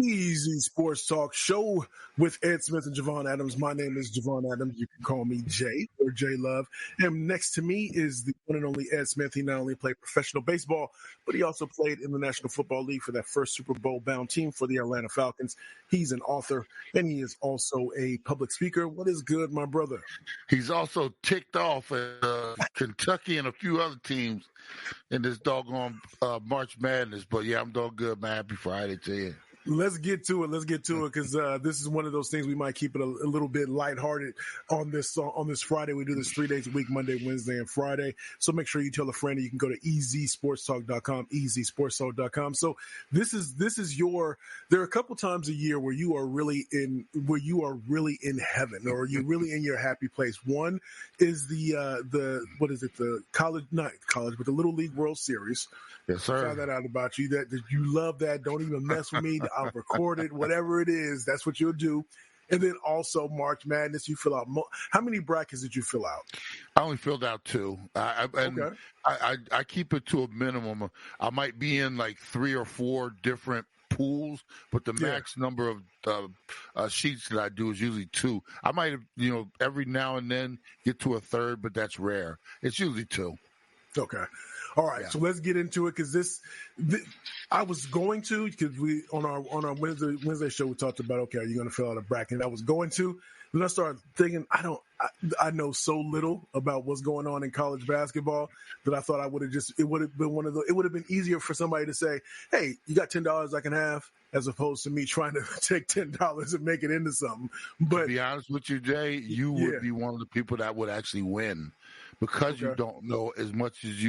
Easy Sports Talk Show with Ed Smith and Javon Adams. My name is Javon Adams. You can call me Jay or J Love. And next to me is the one and only Ed Smith. He not only played professional baseball, but he also played in the National Football League for that first Super Bowl bound team for the Atlanta Falcons. He's an author and he is also a public speaker. What is good, my brother? He's also ticked off at Kentucky and a few other teams in this doggone March Madness. But yeah, I'm doing good, man. Happy Friday to you. Let's get to it because this is one of those things we might keep it a little bit lighthearted on this Friday. We do this 3 days a week, Monday, Wednesday, and Friday. So make sure you tell a friend. You can go to easysportstalk.com, easysportstalk.com. So this is there are a couple times a year where you are really in heaven, or you're really in your happy place. One is the Little League World Series. Yes, sir. I found that out about you, that you love that. Don't even mess with me. I'll record it, whatever it is. That's what you'll do. And then also March Madness, you fill out. How many brackets did you fill out? I only filled out 2. I keep it to a minimum. I might be in like 3 or 4 different pools, but the max number of sheets that I do is usually 2. I might have, every now and then get to a third, but that's rare. It's usually 2. Okay. All right, So let's get into it because I was going to, because we on our Wednesday show we talked about, okay, are you going to fill out a bracket? I was going to, then I started thinking I know so little about what's going on in college basketball that I thought it would have been easier for somebody to say, hey, you got $10 I can have, as opposed to me trying to take $10 and make it into something. But to be honest with you, Jay, you would be one of the people that would actually win. Because you don't know as much as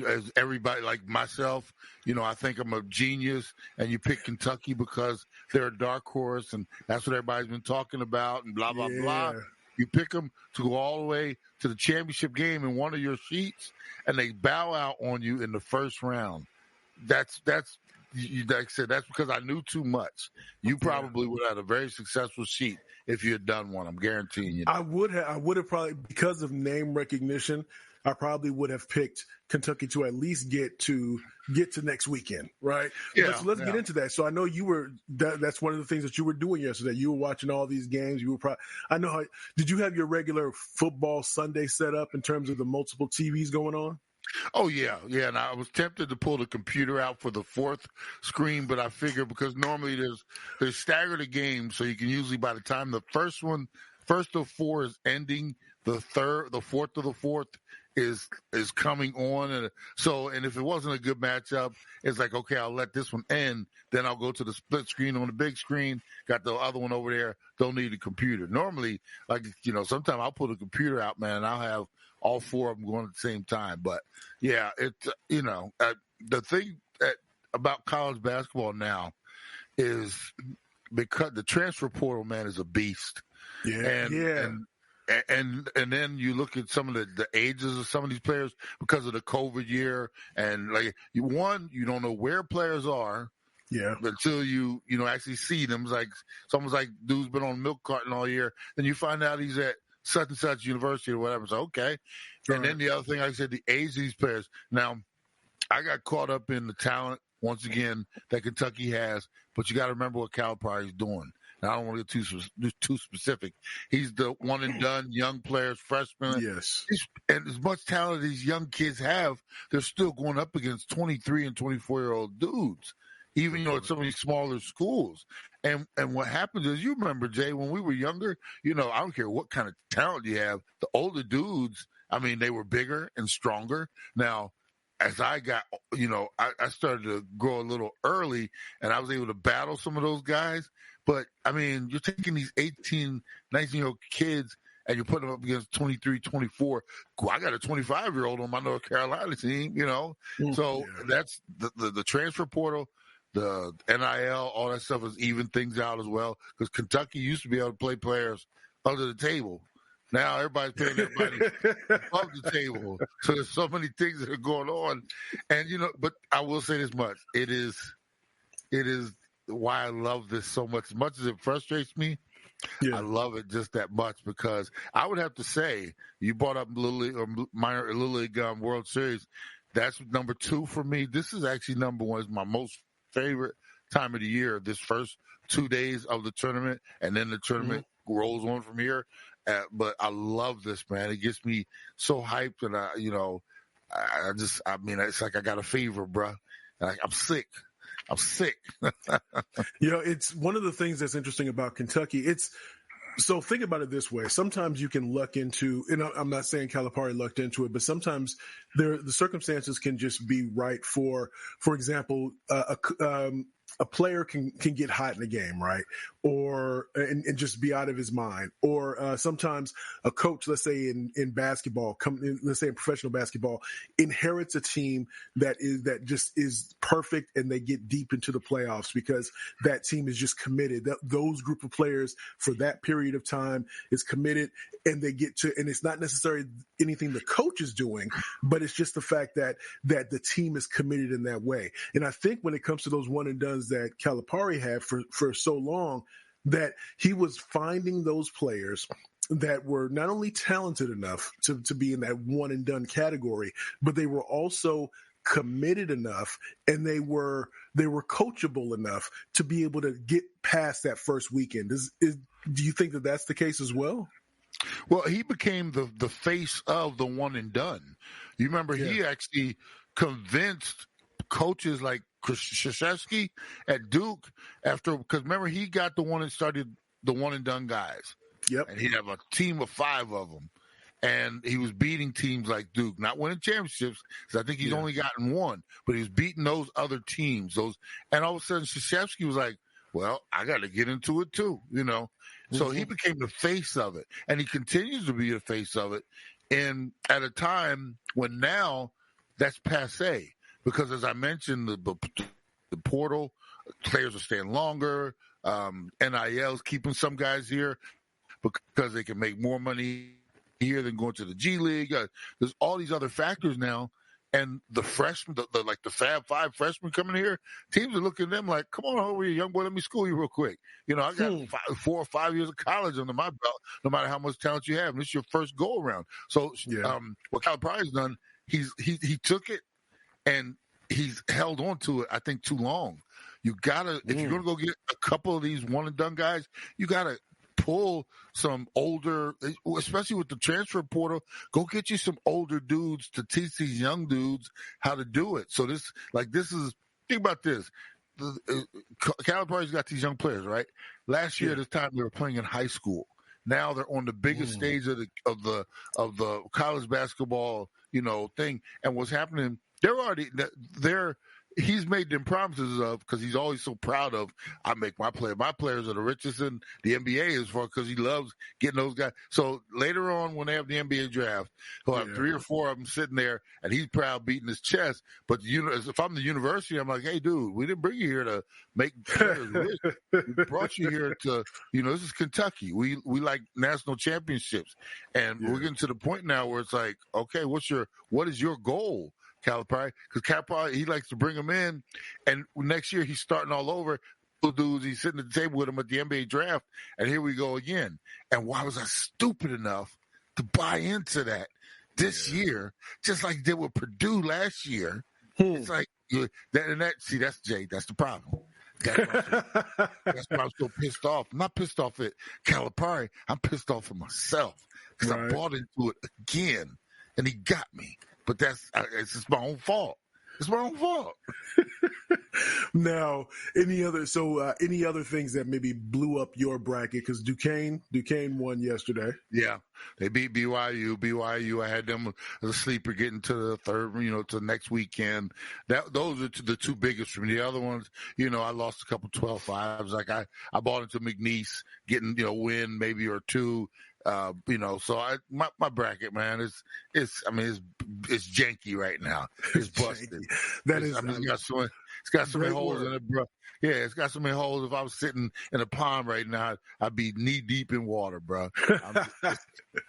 as everybody like myself, I think I'm a genius, and you pick Kentucky because they're a dark horse, and that's what everybody's been talking about, and blah, blah, blah. You pick them to go all the way to the championship game in one of your sheets, and they bow out on you in the first round. That's like I said, that's because I knew too much. You probably would have had a very successful sheet if you had done one. I'm guaranteeing you. I would have probably, because of name recognition, I probably would have picked Kentucky to at least get to next weekend, right? Yeah. So let's get into that. So I know you were that's one of the things that you were doing yesterday. You were watching all these games. You were did you have your regular football Sunday set up in terms of the multiple TVs going on? Oh, yeah. And I was tempted to pull the computer out for the 4th screen, but I figured because normally there's staggered games, so you can usually, by the time the first of 4 is ending, the 4th of the 4th is coming on. And if it wasn't a good matchup, it's like, okay, I'll let this one end. Then I'll go to the split screen on the big screen. Got the other one over there. Don't need a computer. Normally, sometimes I'll pull the computer out, man, and I'll have all 4 of them going at the same time. But, yeah, the thing about college basketball now is because the transfer portal, man, is a beast. And then you look at some of the ages of some of these players because of the COVID year. And, you don't know where players are. Yeah. Until you actually see them. It's almost like dude's been on a milk carton all year. Then you find out he's at such and such university or whatever. So, okay. Sure. And then the other thing, like I said, the age of these players. Now, I got caught up in the talent, once again, that Kentucky has, but you got to remember what Calipari's doing. Now, I don't want to get too specific. He's the one and done young players, freshmen. Yes. And as much talent these young kids have, they're still going up against 23 and 24-year-old dudes, even at some of these smaller schools. And what happens is, you remember, Jay, when we were younger, I don't care what kind of talent you have, the older dudes, they were bigger and stronger. Now, as I got, I started to grow a little early, and I was able to battle some of those guys. But, you're taking these 18, 19-year-old kids, and you're putting them up against 23, 24. I got a 25-year-old on my North Carolina team, So that's the transfer portal. The NIL, all that stuff is even things out as well. Because Kentucky used to be able to play players under the table. Now everybody's paying everybody above the table. So there's so many things that are going on. And, but I will say this much. It is why I love this so much. As much as it frustrates me, I love it just that much, because I would have to say, you brought up Little League World Series. That's number 2 for me. This is actually number 1. It's my most favorite time of the year, this first 2 days of the tournament, and then the tournament rolls on from here. But I love this, man. It gets me so hyped, and it's like I got a fever, bro. I'm sick. I'm sick. It's one of the things that's interesting about Kentucky. So think about it this way. Sometimes you can luck into, and I'm not saying Calipari lucked into it, but sometimes the circumstances can just be right for example, a player can get hot in a game, right? Or and just be out of his mind. Or sometimes a coach, let's say in basketball, let's say in professional basketball, inherits a team that just is perfect, and they get deep into the playoffs because that team is just committed. Those group of players for that period of time is committed, and they get to. And it's not necessarily anything the coach is doing, but it's just the fact that the team is committed in that way. And I think when it comes to those one and dones that Calipari had for so long, that he was finding those players that were not only talented enough to be in that one and done category, but they were also committed enough, and they were coachable enough to be able to get past that first weekend. Do you think that that's the case as well? Well, he became the face of the one and done. You remember he actually convinced coaches like Krzyzewski at Duke because remember he got the one and started the one and done guys. Yep. And he'd have a team of 5 of them. And he was beating teams like Duke, not winning championships, because I think he's only gotten one, but he was beating those other teams. And all of a sudden, Krzyzewski was like, well, I got to get into it too, So he became the face of it, and he continues to be the face of it. And at a time when now that's passé, because as I mentioned, the portal players are staying longer. NIL's keeping some guys here because they can make more money here than going to the G League. There's all these other factors now. And the freshmen, the Fab Five freshmen coming here, teams are looking at them like, come on over here, young boy, let me school you real quick. I got 4 or 5 years of college under my belt, no matter how much talent you have. And this is your first go around. So what Calipari's done, he took it and he's held on to it, I think, too long. You gotta, if you're gonna go get a couple of these one and done guys, you gotta pull some older, especially with the transfer portal, go get you some older dudes to teach these young dudes how to do it. So think about this. Calipari's got these young players, right? Last year, this time they were playing in high school. Now they're on the biggest stage of the college basketball, thing. And what's happening? He's made them promises of, because he's always so proud of, I make my players are the richest in the NBA is for, because he loves getting those guys. So later on, when they have the NBA draft, he'll have 3 or 4 of them sitting there, and he's proud beating his chest. But if I'm the university, I'm like, hey, dude, we didn't bring you here to make players rich. We brought you here to, this is Kentucky. We like national championships, and we're getting to the point now where it's like, okay, what is your goal, Calipari? Because Calipari, he likes to bring them in, and next year he's starting all over. Dudes, he's sitting at the table with him at the NBA draft, and here we go again. And why was I stupid enough to buy into that this year, just like they did with Purdue last year? It's like that's Jay. That's the problem. That's why I'm so pissed off. I'm not pissed off at Calipari. I'm pissed off at myself because I bought into it again, and he got me. But it's just my own fault. It's my own fault. Now, any other things that maybe blew up your bracket? Because Duquesne won yesterday. Yeah, they beat BYU. BYU, I had them as a sleeper getting to the third, to next weekend. Those are the 2 biggest for me. The other ones, I lost a couple 12-5s. Like I bought into McNeese getting, win maybe or 2. So my bracket, man, it's janky right now. It's busted. It's got so many holes in it, bro. Yeah, it's got so many holes. If I was sitting in a pond right now, I'd be knee deep in water, bro.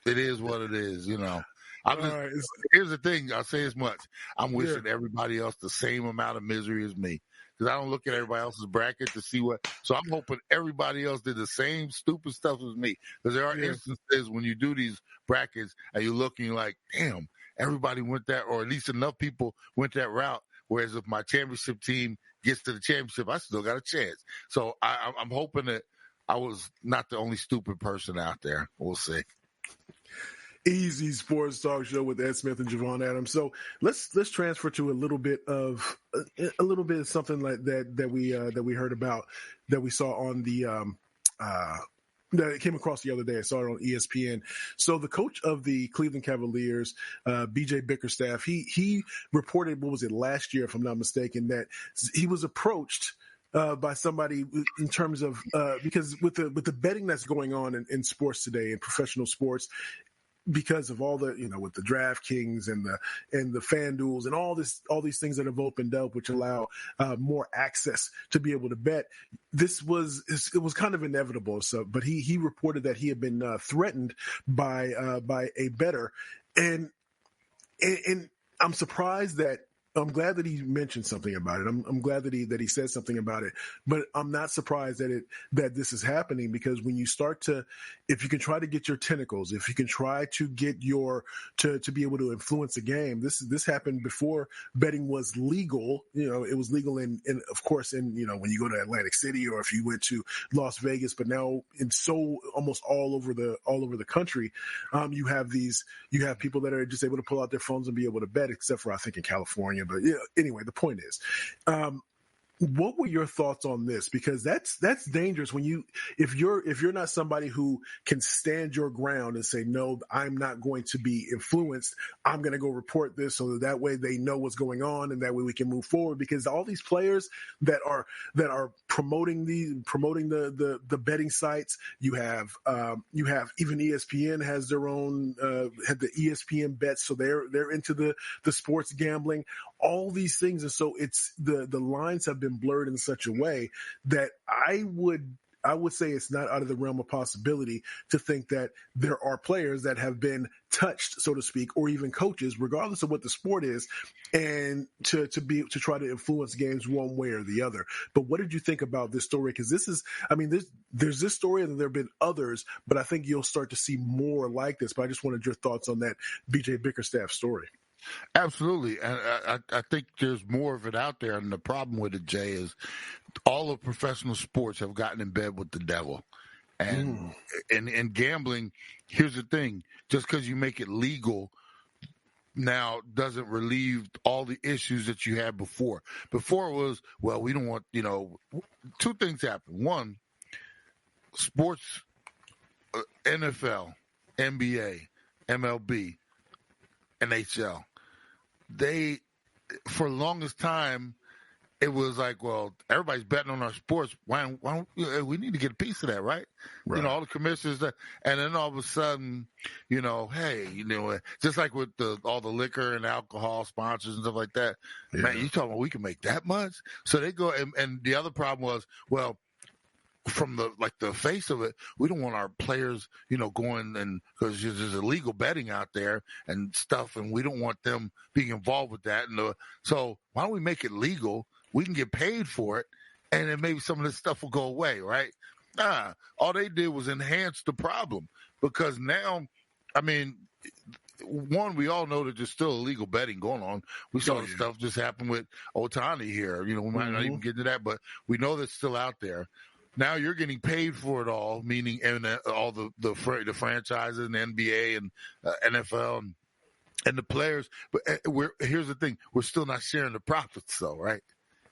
It is what it is, Here's the thing. I'll say as much. I'm wishing everybody else the same amount of misery as me. Because I don't look at everybody else's bracket to see what. So I'm hoping everybody else did the same stupid stuff as me. Because there are instances when you do these brackets and you're looking like, damn, everybody went that, or at least enough people went that route Whereas if my championship team gets to the championship, I still got a chance. So I'm hoping that I was not the only stupid person out there. We'll see. Easy Sports Talk Show with Ed Smith and Javon Adams. So let's transfer to a little bit of something like that we heard about, that we saw on the that came across the other day. I saw it on ESPN. So the coach of the Cleveland Cavaliers, BJ Bickerstaff, he reported, what was it, last year, if I'm not mistaken, that he was approached by somebody in terms of because with the betting that's going on in sports today, in professional sports, because of all the, with the DraftKings and the FanDuels and all these things that have opened up, which allow more access to be able to bet, it was kind of inevitable. So, but he reported that he had been threatened by a bettor, and I'm surprised that. I'm glad that he mentioned something about it. I'm glad that he said something about it, but I'm not surprised that this is happening, because when you start to, if you can try to get your tentacles, if you can try to get to be able to influence a game, this happened before betting was legal. It was legal in of course when you go to Atlantic City, or if you went to Las Vegas, but now almost all over the country, you have people that are just able to pull out their phones and be able to bet, except for I think in California. But anyway, the point is, what were your thoughts on this? Because that's dangerous when if you're not somebody who can stand your ground and say, no, I'm not going to be influenced, I'm going to go report this, so that way they know what's going on, and that way we can move forward. Because all these players that are promoting the betting sites, you have even ESPN has their own had the ESPN bets, so they're into the sports gambling, all these things. And so it's the lines have been blurred in such a way that I would say it's not out of the realm of possibility to think that there are players that have been touched, so to speak, or even coaches, regardless of what the sport is, and to try to influence games one way or the other. But what did you think about this story? Because there's this story, and there have been others, but I think you'll start to see more like this. But I just wanted your thoughts on that BJ Bickerstaff story. Absolutely. And I think there's more of it out there. And the problem with it, Jay, is all of professional sports have gotten in bed with the devil. And and gambling, here's the thing, just because you make it legal now doesn't relieve all the issues that you had before. Before it was, well, we don't want, two things happen. One, sports, NFL, NBA, MLB, NHL, they, for the longest time, it was like, well, everybody's betting on our sports. Why don't we need to get a piece of that, right? All the commissioners, and then all of a sudden, hey, just like with all the liquor and alcohol sponsors and stuff like that, man, you talking about we can make that much? So they go, and the other problem was, well, from the face of it, we don't want our players, going, and because there's illegal betting out there and stuff, and we don't want them being involved with that. And so why don't we make it legal? We can get paid for it, and then maybe some of this stuff will go away, right? All they did was enhance the problem, because now, one, we all know that there's still illegal betting going on. We saw the stuff just happen with Otani here. We might not even get into that, but we know that's still out there. Now you're getting paid for it all, meaning all the franchises and the NBA and NFL and the players. But here's the thing: we're still not sharing the profits, though, right?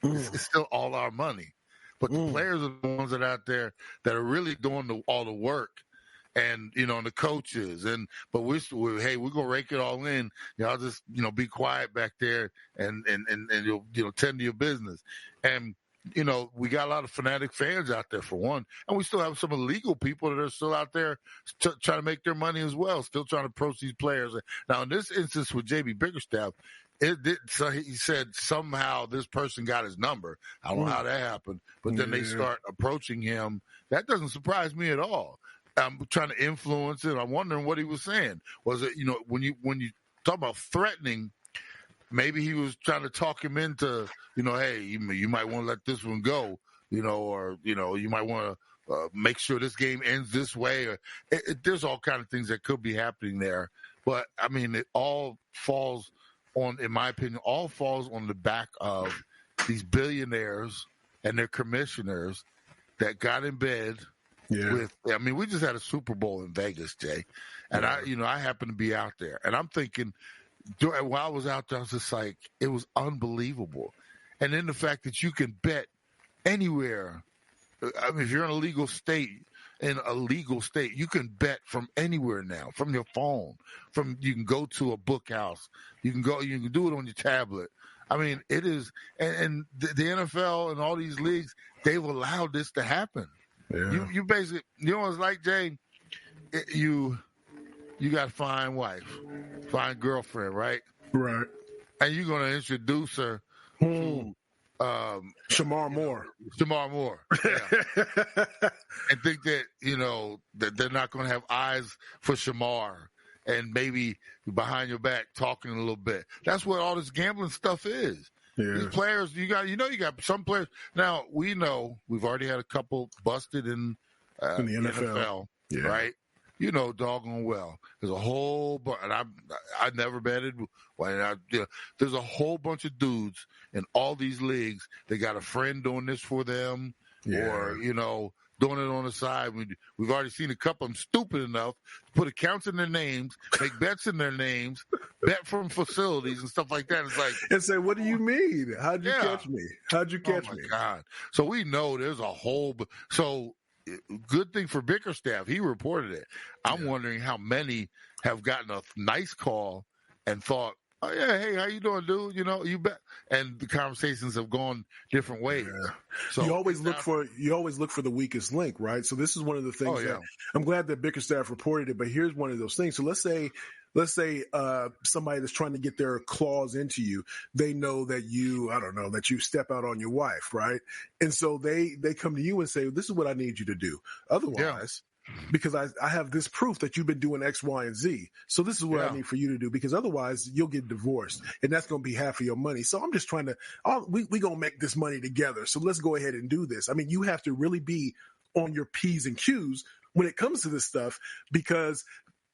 It's still all our money. But the players are the ones that are out there that are really doing all the work, and and the coaches. But we're gonna rake it all in. Y'all just be quiet back there and you'll tend to your business. And we got a lot of fanatic fans out there, for one, and we still have some illegal people that are still out there trying to make their money as well, still trying to approach these players. Now, in this instance with JB Bickerstaff, so he said somehow this person got his number. I don't know how that happened, but then they start approaching him. That doesn't surprise me at all. I'm trying to influence it. I'm wondering what he was saying. Was it, when you talk about threatening, maybe he was trying to talk him into, hey, you might want to let this one go, or, you might want to make sure this game ends this way. Or there's all kind of things that could be happening there. But, it all falls in my opinion, all falls on the back of these billionaires and their commissioners that got in bed with. I mean, we just had a Super Bowl in Vegas, Jay, and I happened to be out there, and I'm thinking while I was out there, I was just like, it was unbelievable, and then the fact that you can bet anywhere. I mean, if you're in a legal state, you can bet from anywhere now, from your phone. You can go to a book house. You can do it on your tablet. I mean, it is, and the NFL and all these leagues, they've allowed this to happen. Yeah. You basically, you know what it's like, Jay? You got a fine wife, fine girlfriend, right? Right. And you're going to introduce her to Shamar Moore. Shamar Moore. Yeah. And think that, that they're not going to have eyes for Shamar and maybe behind your back talking a little bit. That's what all this gambling stuff is. Yeah. These players, you got some players. Now, we know we've already had a couple busted in the NFL, right? Doggone well. There's a whole bunch, and I never betted. There's a whole bunch of dudes in all these leagues. They got a friend doing this for them, or doing it on the side. We've already seen a couple of them stupid enough to put accounts in their names, make bets in their names, bet from facilities and stuff like that. It's like, and say, what do you mean? How'd you catch me? How'd you catch me? Oh my God! So we know there's a whole. So good thing for Bickerstaff, he reported it. I'm wondering how many have gotten a nice call and thought, oh yeah, hey, how you doing, dude? You bet. And the conversations have gone different ways. Yeah. So you always look for the weakest link, right? So this is one of the things that I'm glad that Bickerstaff reported it. But here's one of those things. So let's say somebody that's trying to get their claws into you, they know that you step out on your wife, right? And so they come to you and say, this is what I need you to do. Otherwise, because I have this proof that you've been doing X, Y, and Z. So this is what I need for you to do, because otherwise you'll get divorced and that's going to be half of your money. So I'm just trying to, we going to make this money together. So let's go ahead and do this. I mean, you have to really be on your P's and Q's when it comes to this stuff, because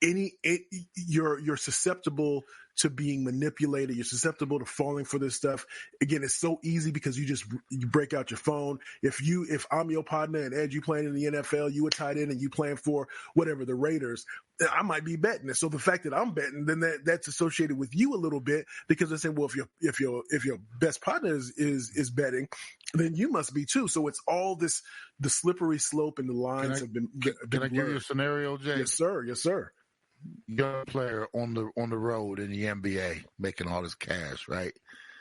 you're susceptible to being manipulated. You're susceptible to falling for this stuff. Again, it's so easy because you break out your phone. If I'm your partner and Ed, you playing in the NFL, you a tight end and you playing for whatever, the Raiders, I might be betting it. So the fact that I'm betting, then that's associated with you a little bit, because they're saying, well, if your best partner is betting, then you must be too. So it's all the slippery slope and the lines have been. Can I give you a scenario, Jay? Yes, sir. Yes, sir. Young player on the road in the NBA making all this cash, right?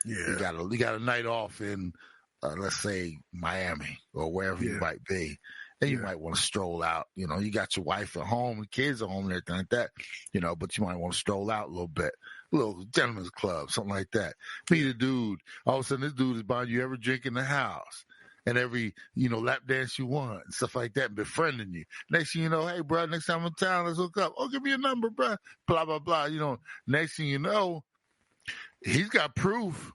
Yeah. You got a night off in let's say Miami or wherever you might be. And you might want to stroll out. You got your wife at home, the kids at home and everything like that, but you might want to stroll out a little bit. A little gentleman's club, something like that. Meet a dude. All of a sudden this dude is buying you every drink in the house and every, lap dance you want and stuff like that, and befriending you. Next thing you know, hey, bro, next time I'm in town, let's hook up. Oh, give me your number, bro. Blah, blah, blah. Next thing you know, he's got proof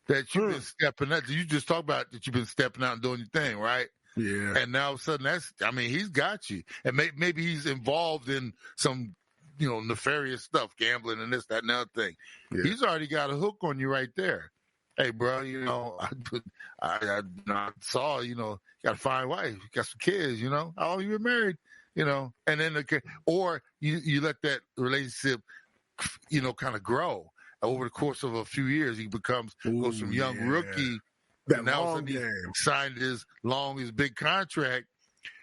that you've been stepping out. You just talked about that you've been stepping out and doing your thing, right? Yeah. And now all of a sudden he's got you. And maybe he's involved in some, nefarious stuff, gambling and this, that, and the other thing. Yeah. He's already got a hook on you right there. Hey, bro, I saw, got a fine wife, got some kids, how long you been married, and then, or you let that relationship, kind of grow over the course of a few years. He goes from young rookie, that now long game. Signed his big contract,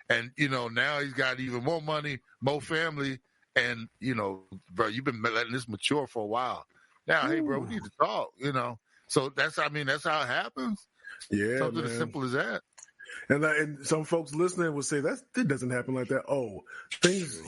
and, now he's got even more money, more family, and, bro, you've been letting this mature for a while. Now, hey, bro, we need to talk, So that's how it happens. Yeah, something as simple as that. And some folks listening will say it doesn't happen like that. Oh, things,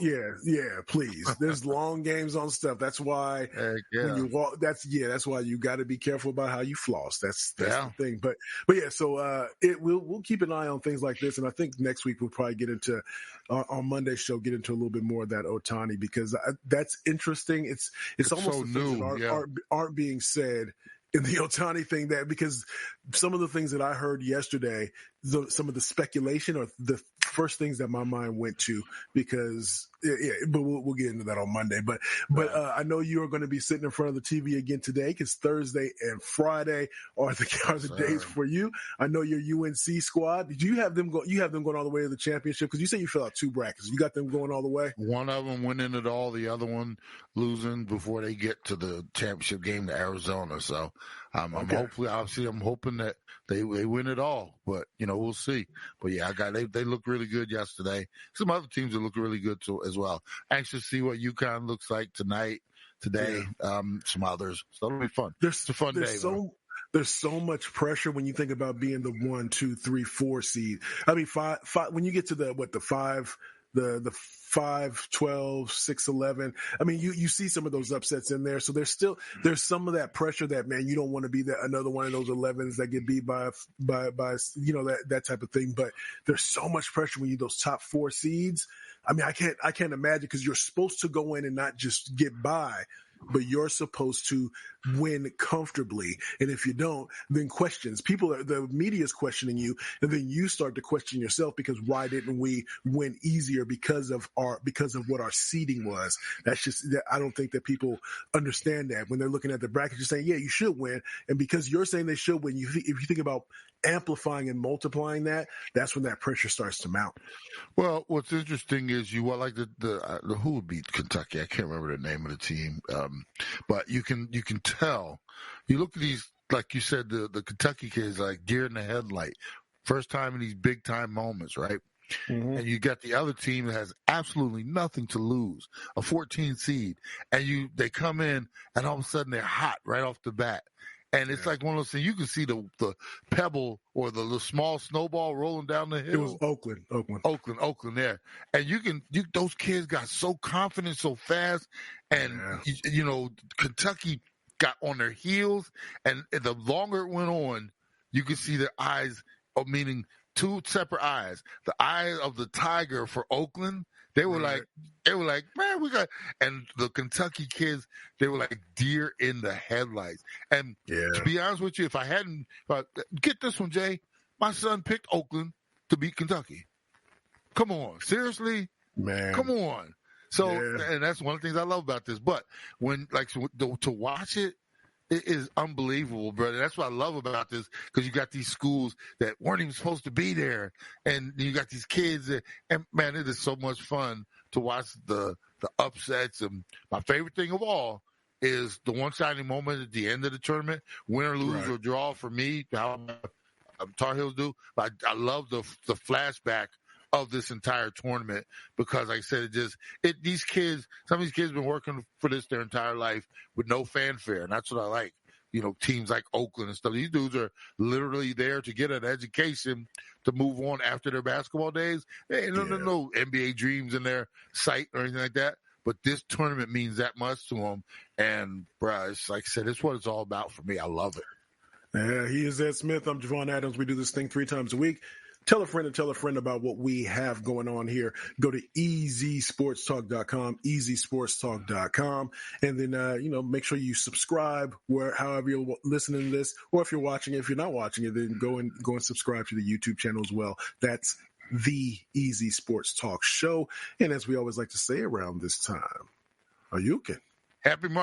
please. There's long games on stuff. That's why when you walk, that's why you got to be careful about how you floss. That's the thing. But yeah, so we'll keep an eye on things like this, and I think next week we'll probably get into on Monday's show, get into a little bit more of that Ohtani, because that's interesting. It's almost so the things new, that aren't being said in the Ohtani thing, that because some of the things that I heard yesterday some of the speculation or the first things that my mind went to, because but we'll get into that on Monday. But I know you are going to be sitting in front of the TV again today, because Thursday and Friday are the days for you. I know your UNC squad. Did you have them go? You have them going all the way to the championship, because you say you fill out 2 brackets. You got them going all the way. One of them winning it all, the other one losing before they get to the championship game to Arizona. So I'm hoping that they win it all. But we'll see. But yeah, they look really good yesterday. Some other teams that look really good too as well. Anxious to see what UConn looks like today. Some others. So it'll be fun. It's a fun day. There's so much pressure when you think about being the 1, 2, 3, 4 seed. I mean, five when you get to the 5, the 5, 12, 6, 11. I mean, you see some of those upsets in there. So there's some of that pressure that, man, you don't want to be another one of those 11s that get beat by that type of thing. But there's so much pressure when you those top 4 seeds. I mean, I can't imagine, because you're supposed to go in and not just get by, but you're supposed to win comfortably. And if you don't, then the media is questioning you, and then you start to question yourself, because why didn't we win easier because of what our seeding was? I don't think that people understand that when they're looking at the bracket. You're saying, yeah, you should win. And because you're saying they should win, if you think about amplifying and multiplying that, that's when that pressure starts to mount. Well, what's interesting is like the who beat Kentucky. I can't remember the name of the team, but you can tell. You look at these, like you said, the Kentucky kids, like deer in the headlight, first time in these big time moments, right? Mm-hmm. And you got the other team that has absolutely nothing to lose, a 14 seed, and they come in and all of a sudden they're hot right off the bat. And it's like one of those things, you can see the pebble or the small snowball rolling down the hill. It was Oakland there. And those kids got so confident so fast. And, Kentucky got on their heels. And the longer it went on, you could see their eyes, meaning 2 separate eyes. The eye of the tiger for Oakland. They were like, man, and the Kentucky kids, they were like deer in the headlights. And to be honest with you, get this one, Jay, my son picked Oakland to beat Kentucky. Come on, seriously, man, come on. So, and that's one of the things I love about this. But to watch it, it is unbelievable, brother. That's what I love about this, because you got these schools that weren't even supposed to be there, and you got these kids and man, it is so much fun to watch the upsets. And my favorite thing of all is the one-sided moment at the end of the tournament, win or lose or draw for me, how Tar Heels do. But I love the flashback of this entire tournament, because like I said, some of these kids have been working for this their entire life with no fanfare. And that's what I like. Teams like Oakland and stuff, these dudes are literally there to get an education to move on after their basketball days. Hey, no NBA dreams in their sight or anything like that. But this tournament means that much to them. And, bruh, it's like I said, it's what it's all about for me. I love it. Yeah, he is Ed Smith. I'm Javon Adams. We do this thing 3 times a week. Tell a friend about what we have going on here. Go to easysportstalk.com, easysportstalk.com, and then, make sure you subscribe however you're listening to this, or if you're watching it. If you're not watching it, then go and subscribe to the YouTube channel as well. That's the Easy Sports Talk Show. And as we always like to say around this time, are you okay? Happy March.